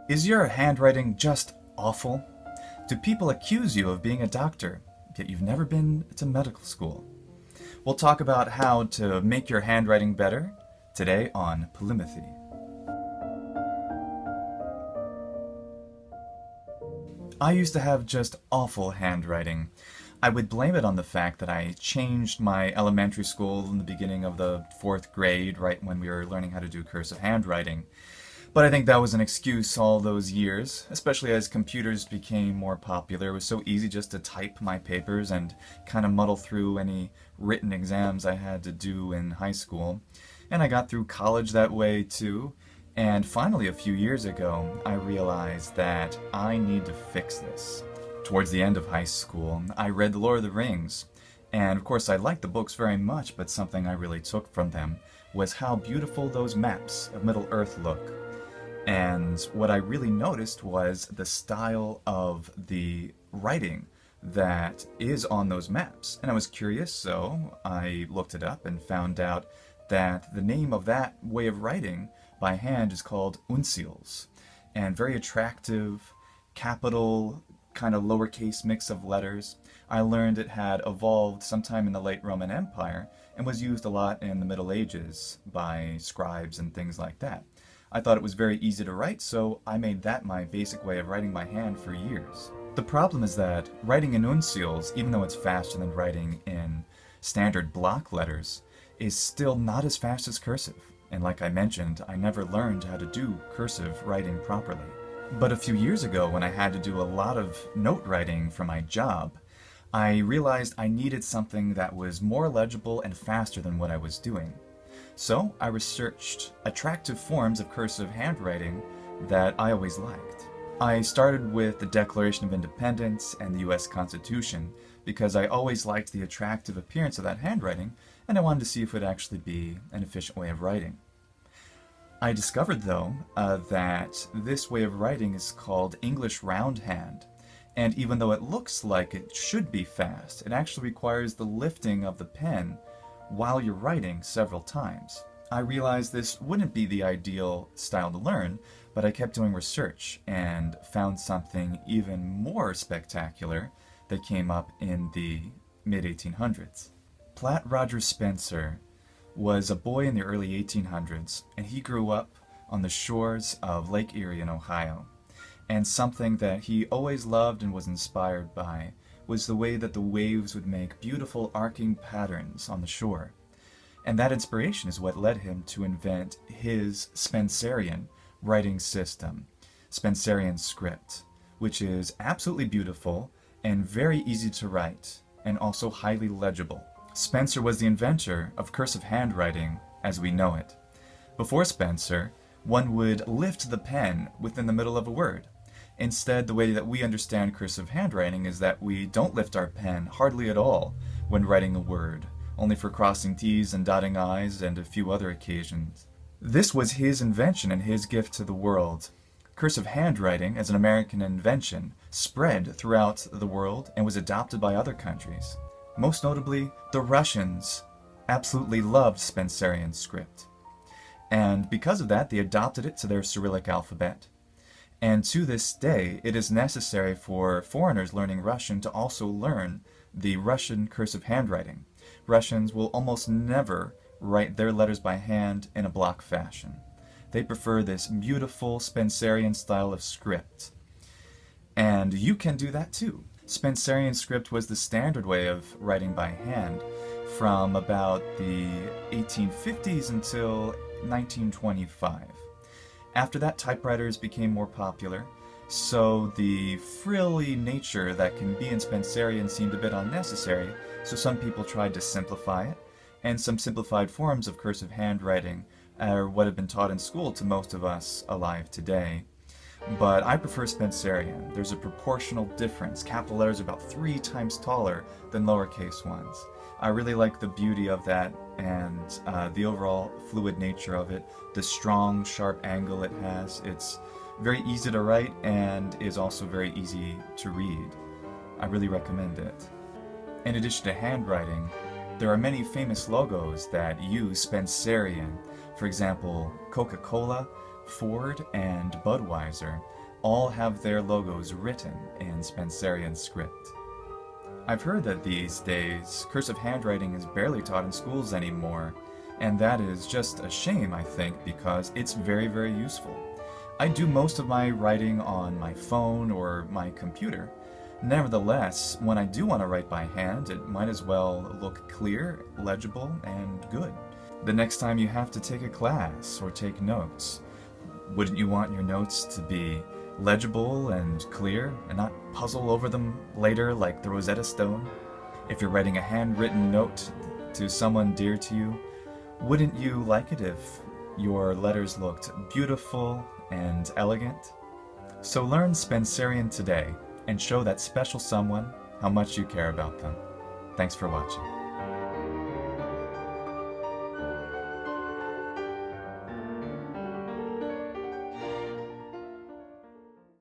Is your handwriting just awful? Do people accuse you of being a doctor, yet you've never been to medical school? We'll talk about how to make your handwriting better today on Polymathy. I used to have just awful handwriting. I would blame it on the fact that I changed my elementary school in the beginning of the 4th grade, right when we were learning how to do cursive handwriting. But I think that was an excuse all those years, especially as computers became more popular. It was so easy just to type my papers and kind of muddle through any written exams I had to do in high school. And I got through college that way too. And finally, a few years ago, I realized that I need to fix this. Towards the end of high school, I read The Lord of the Rings. And of course, I liked the books very much, but something I really took from them was how beautiful those maps of Middle-earth look. And what I really noticed was the style of the writing that is on those maps. And I was curious, so I looked it up and found out that the name of that way of writing by hand is called uncials. And very attractive, capital, kind of lowercase mix of letters. I learned it had evolved sometime in the late Roman Empire and was used a lot in the Middle Ages by scribes and things like that. I thought it was very easy to write, so I made that my basic way of writing by hand for years. The problem is that writing in uncials, even though it's faster than writing in standard block letters, is still not as fast as cursive. And like I mentioned, I never learned how to do cursive writing properly. But a few years ago, when I had to do a lot of note writing for my job, I realized I needed something that was more legible and faster than what I was doing. So I researched attractive forms of cursive handwriting that I always liked. I started with the Declaration of Independence and the US Constitution because I always liked the attractive appearance of that handwriting, and I wanted to see if it would actually be an efficient way of writing. I discovered, though, that this way of writing is called English roundhand, and even though it looks like it should be fast, it actually requires the lifting of the pen while you're writing several times. I realized this wouldn't be the ideal style to learn, but I kept doing research and found something even more spectacular that came up in the mid-1800s. Platt Roger Spencer was a boy in the early 1800s, and he grew up on the shores of Lake Erie in Ohio. And something that he always loved and was inspired by was the way that the waves would make beautiful arcing patterns on the shore. And that inspiration is what led him to invent his Spencerian writing system, Spencerian Script, which is absolutely beautiful and very easy to write, and also highly legible. Spencer was the inventor of cursive handwriting as we know it. Before Spencer, one would lift the pen within the middle of a word. Instead, the way that we understand cursive handwriting is that we don't lift our pen hardly at all when writing a word, only for crossing T's and dotting I's and a few other occasions. This was his invention and his gift to the world. Cursive handwriting, as an American invention, spread throughout the world and was adopted by other countries. Most notably, the Russians absolutely loved Spencerian script. And because of that, they adopted it to their Cyrillic alphabet. And to this day, it is necessary for foreigners learning Russian to also learn the Russian cursive handwriting. Russians will almost never write their letters by hand in a block fashion. They prefer this beautiful Spencerian style of script. And you can do that too. Spencerian script was the standard way of writing by hand from about the 1850s until 1925. After that, typewriters became more popular, so the frilly nature that can be in Spencerian seemed a bit unnecessary, so some people tried to simplify it, and some simplified forms of cursive handwriting are what have been taught in school to most of us alive today. But I prefer Spencerian. There's a proportional difference. Capital letters are about 3 times taller than lowercase ones. I really like the beauty of that and the overall fluid nature of it, the strong, sharp angle it has. It's very easy to write and is also very easy to read. I really recommend it. In addition to handwriting, there are many famous logos that use Spencerian. For example, Coca-Cola Ford, and Budweiser all have their logos written in Spencerian Script. I've heard that these days cursive handwriting is barely taught in schools anymore, and that is just a shame, I think, because it's very, very useful. I do most of my writing on my phone or my computer. Nevertheless, when I do want to write by hand, it might as well look clear, legible, and good. The next time you have to take a class or take notes, wouldn't you want your notes to be legible and clear and not puzzle over them later like the Rosetta Stone? If you're writing a handwritten note to someone dear to you, wouldn't you like it if your letters looked beautiful and elegant? So learn Spencerian today and show that special someone how much you care about them. Thanks for watching.